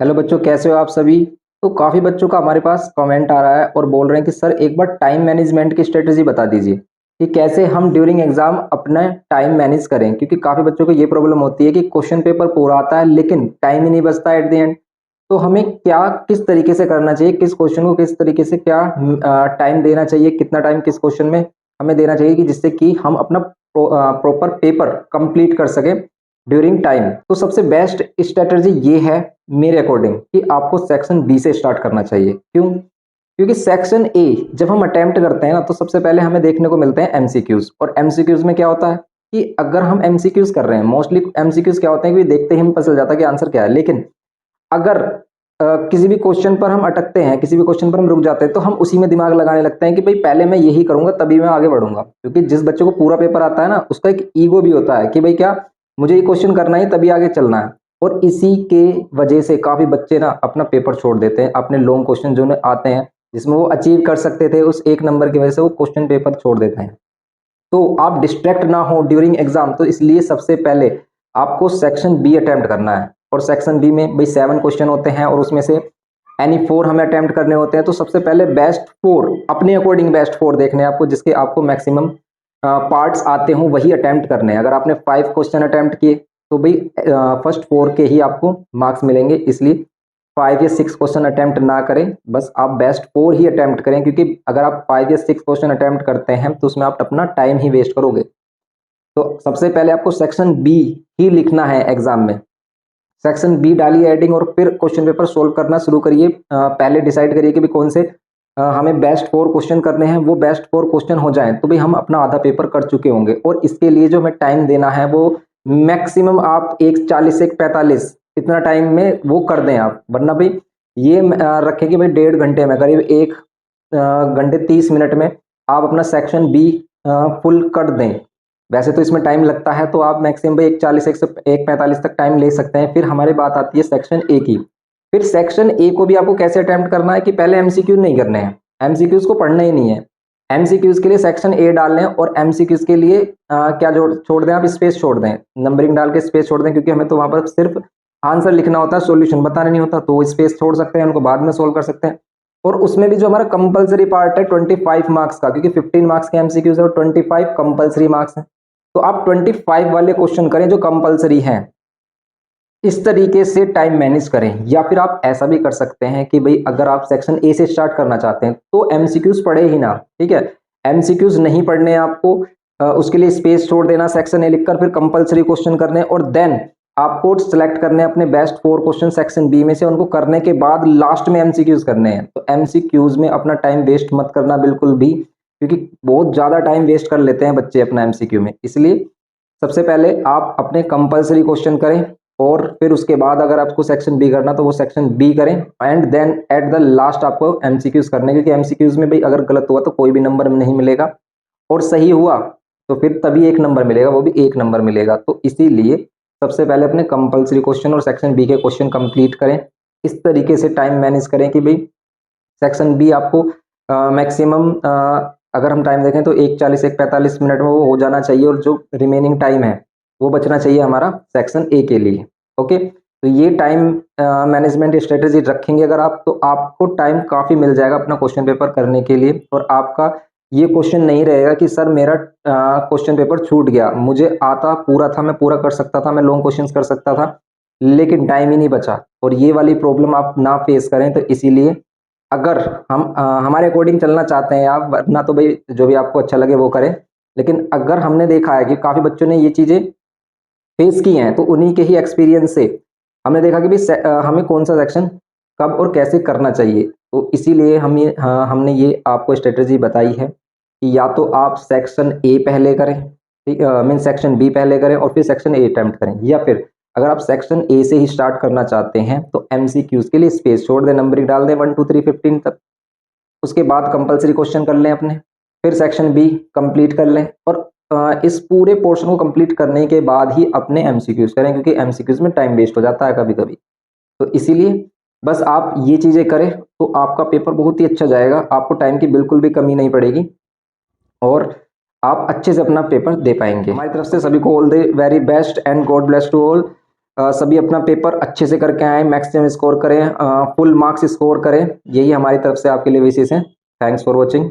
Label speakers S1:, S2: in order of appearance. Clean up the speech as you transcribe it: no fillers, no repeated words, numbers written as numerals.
S1: Hello बच्चों, कैसे हो आप सभी। तो काफ़ी बच्चों का हमारे पास कमेंट आ रहा है और बोल रहे हैं कि सर एक बार टाइम मैनेजमेंट की स्ट्रेटजी बता दीजिए कि कैसे हम ड्यूरिंग एग्जाम अपना टाइम मैनेज करें, क्योंकि काफ़ी बच्चों को ये प्रॉब्लम होती है कि क्वेश्चन पेपर पूरा आता है लेकिन टाइम ही नहीं बचता एट द एंड। तो हमें क्या किस तरीके से करना चाहिए, किस क्वेश्चन को किस तरीके से क्या टाइम देना चाहिए, कितना टाइम किस क्वेश्चन में हमें देना चाहिए कि जिससे कि हम अपना प्रॉपर पेपर कंप्लीट कर सकें ड्यूरिंग टाइम। तो सबसे बेस्ट स्ट्रेटजी ये है मेरे अकॉर्डिंग कि आपको सेक्शन बी से स्टार्ट करना चाहिए। क्यों? क्योंकि सेक्शन ए जब हम अटेम्प्ट करते हैं ना, तो सबसे पहले हमें देखने को मिलते हैं एमसीक्यूज। और एमसीक्यूज में क्या होता है कि अगर हम एमसीक्यूज कर रहे हैं, मोस्टली एमसीक्यूज क्या होते हैं कि देखते ही हमें पता चल जाता है कि आंसर क्या है। लेकिन अगर किसी भी क्वेश्चन पर हम अटकते हैं, किसी भी क्वेश्चन पर हम रुक जाते हैं, तो हम उसी में दिमाग लगाने लगते हैं कि भाई पहले मैं यही करूंगा तभी मैं आगे बढ़ूंगा। क्योंकि जिस बच्चे को पूरा पेपर आता है ना, उसका एक ईगो भी होता है कि भाई क्या मुझे ये क्वेश्चन करना है तभी आगे चलना है। और इसी के वजह से काफी बच्चे ना अपना पेपर छोड़ देते हैं, अपने लॉन्ग क्वेश्चन जो आते हैं जिसमें वो अचीव कर सकते थे उस एक नंबर की वजह से वो क्वेश्चन पेपर छोड़ देते हैं। तो आप डिस्ट्रैक्ट ना हो ड्यूरिंग एग्जाम, तो इसलिए सबसे पहले आपको सेक्शन बी अटेम्प्ट करना है। और सेक्शन बी में भाई 7 क्वेश्चन होते हैं और उसमें से एनी 4 हमें अटेम्प्ट करने होते हैं। तो सबसे पहले बेस्ट 4 अपने अकॉर्डिंग बेस्ट 4 देखने हैं आपको, जिसके आपको मैक्सिमम पार्ट्स आते हों वही अटेम्प्ट करने हैं। अगर आपने 5 क्वेश्चन अटेम्प्ट किए तो भाई फर्स्ट 4 के ही आपको मार्क्स मिलेंगे, इसलिए 5 या 6 क्वेश्चन अटेम्प्ट ना करें, बस आप बेस्ट 4 ही अटेम्प्ट करें। क्योंकि अगर आप 5 या 6 क्वेश्चन अटेम्प्ट करते हैं तो उसमें आप अपना टाइम ही वेस्ट करोगे। तो सबसे पहले आपको सेक्शन बी ही लिखना है एग्जाम में। सेक्शन बी डालिए हेडिंग और फिर क्वेश्चन पेपर सोल्व करना शुरू करिए। पहले डिसाइड करिए कि भी कौन से हमें बेस्ट 4 क्वेश्चन करने हैं। वो बेस्ट 4 क्वेश्चन हो जाएं तो भाई हम अपना आधा पेपर कर चुके होंगे। और इसके लिए जो हमें टाइम देना है वो मैक्सिमम आप 1:40 से 1:45 इतना टाइम में वो कर दें आप। वरना भाई ये रखें कि भाई 1.5 घंटे में, करीब 1 घंटे 30 मिनट में आप अपना सेक्शन बी फुल कर दें। वैसे तो इसमें टाइम लगता है, तो आप मैक्सिमम भाई 1:40 से 1:45 तक टाइम ले सकते हैं। फिर हमारी बात आती है सेक्शन ए की। फिर सेक्शन ए को भी आपको कैसे अटेम्प्ट करना है कि पहले एमसीक्यू नहीं करने हैं, एमसीक्यूज को पढ़ना ही नहीं है। एमसीक्यूज के लिए सेक्शन ए डाल लें और एमसीक्यूज के लिए क्या छोड़ दें आप, स्पेस छोड़ दें, नंबरिंग डाल के स्पेस छोड़ दें। क्योंकि हमें तो वहां पर सिर्फ आंसर लिखना होता है, सॉल्यूशन बताना नहीं होता, तो वो स्पेस छोड़ सकते हैं, उनको बाद में सोल्व कर सकते हैं। और उसमें भी जो हमारा कंपलसरी पार्ट है 25 मार्क्स का, क्योंकि 15 मार्क्स के एमसीक्यूज है और 25 कंपलसरी मार्क्स है। तो आप 25 वाले क्वेश्चन करें जो कंपलसरी हैं। इस तरीके से टाइम मैनेज करें। या फिर आप ऐसा भी कर सकते हैं कि भाई अगर आप सेक्शन ए से स्टार्ट करना चाहते हैं तो एमसीक्यूज पढ़े ही ना, ठीक है। एमसीक्यूज नहीं पढ़ने आपको, उसके लिए स्पेस छोड़ देना सेक्शन ए लिखकर, फिर कंपलसरी क्वेश्चन करने और देन आपको सेलेक्ट करने अपने बेस्ट 4 क्वेश्चन सेक्शन बी में से। उनको करने के बाद लास्ट में एमसीक्यूज करने हैं। तो एमसीक्यूज में अपना टाइम वेस्ट मत करना बिल्कुल भी, क्योंकि बहुत ज्यादा टाइम वेस्ट कर लेते हैं बच्चे अपना एमसीक्यू में। इसलिए सबसे पहले आप अपने कंपलसरी क्वेश्चन करें और फिर उसके बाद अगर आपको सेक्शन बी करना तो वो सेक्शन बी करें। And then at the last आपको एमसीक्यूज करने, क्योंकि एमसीक्यूज में भी अगर गलत हुआ तो कोई भी नंबर नहीं मिलेगा, और सही हुआ तो फिर तभी 1 नंबर मिलेगा, वो भी 1 नंबर मिलेगा। तो इसीलिए सबसे पहले अपने कंपलसरी क्वेश्चन और सेक्शन बी के क्वेश्चन कंप्लीट करें। इस तरीके से टाइम मैनेज करें कि भाई सेक्शन बी आपको मैक्सिमम अगर हम टाइम देखें तो 1:40 1:45 मिनट में वो हो जाना चाहिए, और जो रिमेनिंग टाइम है वो बचना चाहिए हमारा सेक्शन ए के लिए। ओके, तो ये टाइम मैनेजमेंट स्ट्रेटेजी रखेंगे अगर आप, तो आपको टाइम काफ़ी मिल जाएगा अपना क्वेश्चन पेपर करने के लिए। और आपका ये क्वेश्चन नहीं रहेगा कि सर मेरा क्वेश्चन पेपर छूट गया, मुझे आता पूरा था, मैं पूरा कर सकता था, मैं लॉन्ग क्वेश्चंस कर सकता था, लेकिन टाइम ही नहीं बचा। और ये वाली प्रॉब्लम आप ना फेस करें। तो इसीलिए अगर हम हमारे अकॉर्डिंग चलना चाहते हैं आप, वरना तो भाई जो भी आपको अच्छा लगे वो करें। लेकिन अगर हमने देखा है कि काफ़ी बच्चों ने ये चीज़ें फेस की हैं, तो उन्हीं के ही एक्सपीरियंस से हमने देखा कि भाई हमें कौन सा सेक्शन कब और कैसे करना चाहिए। तो इसीलिए हमने ये आपको स्ट्रेटजी बताई है कि या तो आप सेक्शन ए पहले करें, ठीक, मीन सेक्शन बी पहले करें और फिर सेक्शन ए अटेम्प्ट करें। या फिर अगर आप सेक्शन ए से ही स्टार्ट करना चाहते हैं तो एमसीक्यूज के लिए स्पेस छोड़ दें, नंबरिंग डाल दें 1 2 3 15 तक। उसके बाद कंपलसरी क्वेश्चन कर लें अपने, फिर सेक्शन बी कंप्लीट कर लें। और इस पूरे पोर्शन को कंप्लीट करने के बाद ही अपने एमसीक्यूज करें, क्योंकि एमसीक्यूज में टाइम वेस्ट हो जाता है कभी कभी। तो इसीलिए बस आप ये चीज़ें करें तो आपका पेपर बहुत ही अच्छा जाएगा, आपको टाइम की बिल्कुल भी कमी नहीं पड़ेगी और आप अच्छे से अपना पेपर दे पाएंगे। हमारी तरफ से सभी को all the very best and God bless to all. सभी अपना पेपर अच्छे से करके आए, मैक्सिमम स्कोर करें, फुल मार्क्स स्कोर करें, यही हमारी तरफ से आपके लिए विशेष है। Thanks for watching.